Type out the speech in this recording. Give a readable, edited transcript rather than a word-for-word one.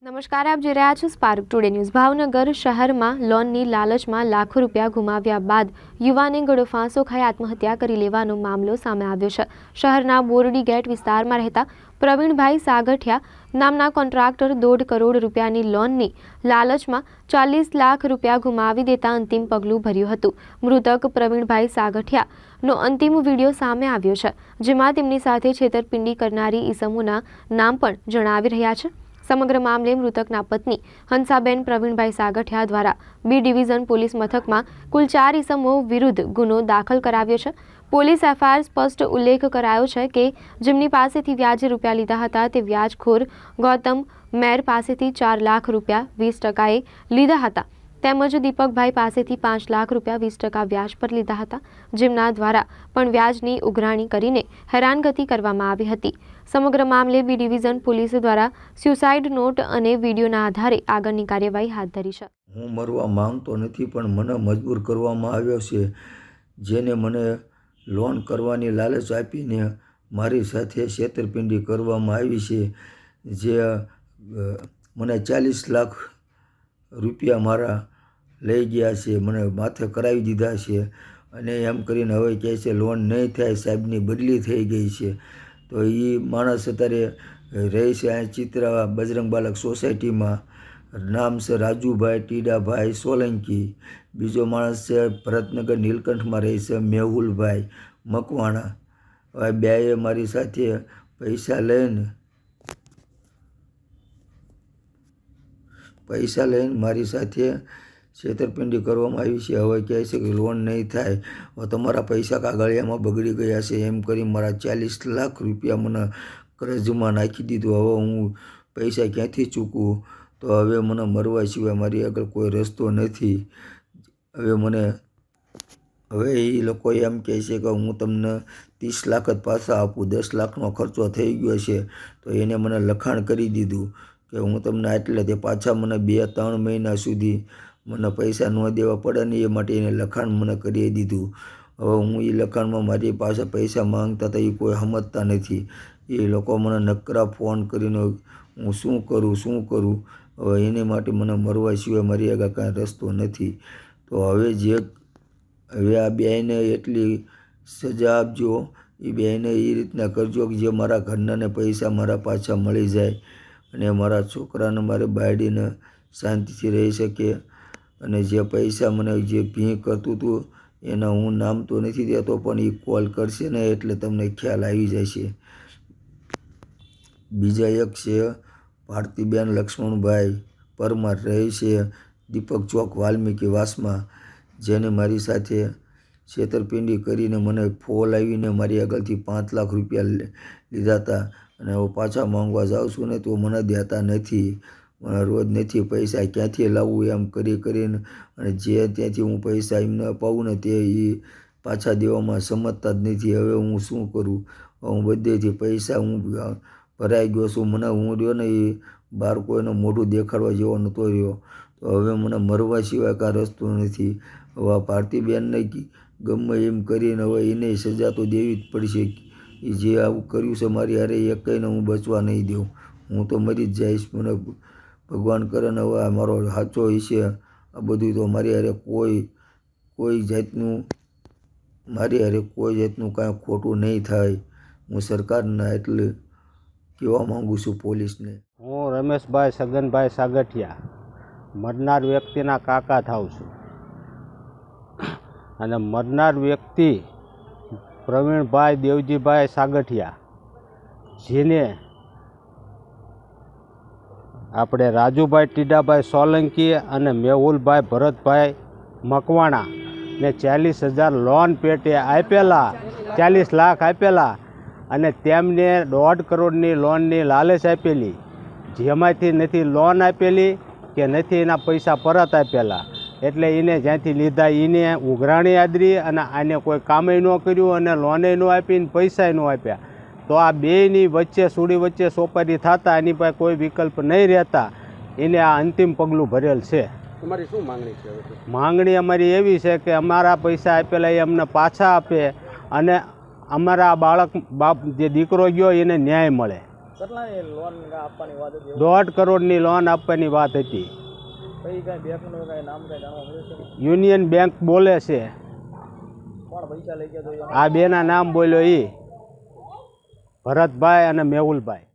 નમસ્કાર, આપ જોઈ રહ્યા છો સ્પાર્ક ટુડે ન્યૂઝ। ભાવનગર શહેરમાં લોનની લાલચમાં લાખો રૂપિયા ગુમાવ્યા બાદ યુવાને ગળો ફાંસો ખાઈ આત્મહત્યા કરી લેવાનો મામલો સામે આવ્યો છે। શહેરના બોરડી ગેટ વિસ્તારમાં રહેતા પ્રવીણભાઈ સાગઠિયા નામના કોન્ટ્રાક્ટર 1.5 કરોડ રૂપિયાની લોનની લાલચમાં 40 લાખ રૂપિયા ગુમાવી દેતા અંતિમ પગલું ભર્યું હતું। મૃતક પ્રવીણભાઈ સાગઠિયાનો અંતિમ વિડીયો સામે આવ્યો છે, જેમાં તેમની સાથે છેતરપિંડી કરનારી ઈસમોના નામ પણ જણાવી રહ્યા છે। સમગ્ર મામલે મૃતકના પત્ની હંસાબેન પ્રવીણભાઈ સાગઠિયા દ્વારા બી ડિવિઝન પોલીસ મથકમાં કુલ 4 ઈસમો વિરુદ્ધ ગુનો દાખલ કરાવ્યો છે। પોલીસ એફઆઈઆર સ્પષ્ટ ઉલ્લેખ કરાયો છે કે જેમની પાસેથી વ્યાજે રૂપિયા લીધા હતા તે વ્યાજખોર ગૌતમ મેર પાસેથી 4 લાખ રૂપિયા 20% લીધા હતા, તેમજ દીપકભાઈ પાસેથી 5 લાખ રૂપિયા 20% વ્યાજ પર લીધા હતા, જેમના દ્વારા પણ વ્યાજની ઉઘરાણી કરીને હેરાનગતિ કરવામાં આવી હતી। સમગ્ર મામલે બી ડિવિઝન પોલીસ દ્વારા સ્યુસાઇડ નોટ અને વિડીયોના આધારે આગળની કાર્યવાહી હાથ ધરી છે। હું મરવા માંગતો નથી, પણ મને મજબૂર કરવામાં આવ્યો છે, જેને મને લોન કરવાની લાલચ આપીને મારી સાથે છેતરપિંડી કરવામાં આવી છે, જે મને 40 લાખ રૂપિયા મારા લઈ ગયા છે, મને માથે કરાવી દીધા છે અને એમ કરીને હવે કહે છે લોન નહીં થાય, સાહેબની બદલી થઈ ગઈ છે। તો એ માણસ અત્યારે રહે છે આ ચિત્રા બજરંગ બાલક સોસાયટીમાં, નામ છે રાજુભાઈ ટીડાભાઈ સોલંકી। બીજો માણસ છે ભરતનગર નીલકંઠમાં રહે છે મેહુલભાઈ મકવાણા। હવે બેએ મારી સાથે પૈસા લઈને મારી સાથે છેતરપિંડી કરવામાં આવી છે। હવે કહે છે કે લોન નહીં થાય, હવે તમારા પૈસા કાગળિયામાં બગડી ગયા છે એમ કરી મારા 40 લાખ રૂપિયા મને કરજમાં નાખી દીધું। હવે હું પૈસા ક્યાંથી ચૂકવું? તો હવે મને મરવા સિવાય મારી આગળ કોઈ રસ્તો નથી। હવે એ લોકો એમ કહે છે કે હું તમને 30 લાખ જ પાછા આપું, 10 લાખનો ખર્ચો થઈ ગયો છે। તો એને મને લખાણ કરી દીધું કે હું તમને આટલે તે પાછા મને 2-3 મહિના સુધી મને પૈસા ન દેવા પડે ને એ માટે એને લખાણ મને કરી દીધું। હવે હું એ લખાણમાં મારી પાસે પૈસા માંગતા હતા, એ કોઈ સમજતા નથી। એ લોકો મને નકરા ફોન કરીને હું શું કરું? હવે એને માટે મને મરવા સિવાય મારી આગળ કાંઈ રસ્તો નથી। તો હવે આ બેને એટલી સજા આપજો, એ બેને એ રીતના કરજો કે જે મારા ઘરનાને પૈસા મારા પાછા મળી જાય અને મારા છોકરાને મારે બાળીને શાંતિથી રહી શકે। અને જે પૈસા મને જે ભીખ કરતું હતું એના હું નામ તો નથી દેતો, પણ એ કોલ કરશે ને એટલે તમને ખ્યાલ આવી જશે। બીજા એક છે ભારતીબેન લક્ષ્મણભાઈ પરમાર, રહે છે દીપક ચોક વાલ્મીકી વાસમાં, જેને મારી સાથે છેતરપિંડી કરીને મને ફોલ આવીને મારી આગળથી 5 લાખ રૂપિયા લીધા હતા અને હું પાછા માંગવા જાઉં છું ને તો મને દેતા નથી। મને રોજ નથી પૈસા ક્યાંથી લાવવું એમ કરીને અને જે ત્યાંથી હું પૈસા એમને અપાવું ને તે એ પાછા દેવામાં સમજતા જ નથી। હવે હું શું કરું? હું બધેથી પૈસા હું ભરાઈ ગયો છું, મને હું રહ્યો ને એ બહાર કોઈને મોઢું દેખાડવા જેવો નહોતો રહ્યો। તો હવે મને મરવા સિવાય કાંઈ રસ્તો નથી। હવે આ ભારતીબેનને ગમે એમ કરીને હવે એને સજા તો દેવી જ પડશે। એ જે આવું કર્યું છે મારી હારે એ કંઈને હું બચવા નહીં દઉં, હું તો મરી જ જઈશ। મને ભગવાન કરે ને હવે આ મારો સાચો હશે, આ બધું તો મારી હારે કોઈ જાતનું કાંઈ ખોટું નહીં થાય। હું સરકારના એટલે કહેવા માગું છું પોલીસને। હું રમેશભાઈ સગનભાઈ સાગઠિયા મરનાર વ્યક્તિના કાકા થાઉં છું અને મરનાર વ્યક્તિ પ્રવીણભાઈ દેવજીભાઈ સાગઠિયા, જેને આપણે રાજુભાઈ ટીડાભાઈ સોલંકી અને મેહુલભાઈ ભરતભાઈ મકવાણા ને 40,000 લોન પેટે આપેલા, 40 લાખ આપેલા અને તેમને 1.5 કરોડની લોનની લાલચ આપેલી, જેમાંથી નથી લોન આપેલી કે નથી એના પૈસા પરત આપેલા। એટલે એને જ્યાંથી લીધા એને ઉઘરાણી આદરી અને આને કોઈ કામે ન કર્યું અને લોને ન આપી ને પૈસા ન આપ્યા। તો આ બેયની સુડી વચ્ચે સોપારી થતા એની પાસે કોઈ વિકલ્પ નહીં રહેતા એને આ અંતિમ પગલું ભરેલ છે। તમારી શું માંગણી છે? માંગણી અમારી એવી છે કે અમારા પૈસા આપેલા એ અમને પાછા આપે અને અમારા બાપ જે દીકરો ગયો એને ન્યાય મળે। કેટલાની લોન આપવાની વાત હતી? 1.5 કરોડની લોન આપવાની વાત હતી. કઈ કઈ બેંકનું કઈ નામ કઈ જાણવા મળ્યું છે? યુનિયન બેંક બોલે છે. કોણ પૈસા લઈ ગયા તો? આ બેના નામ બોલ્યો એ ભરતભાઈ અને મેહુલભાઈ.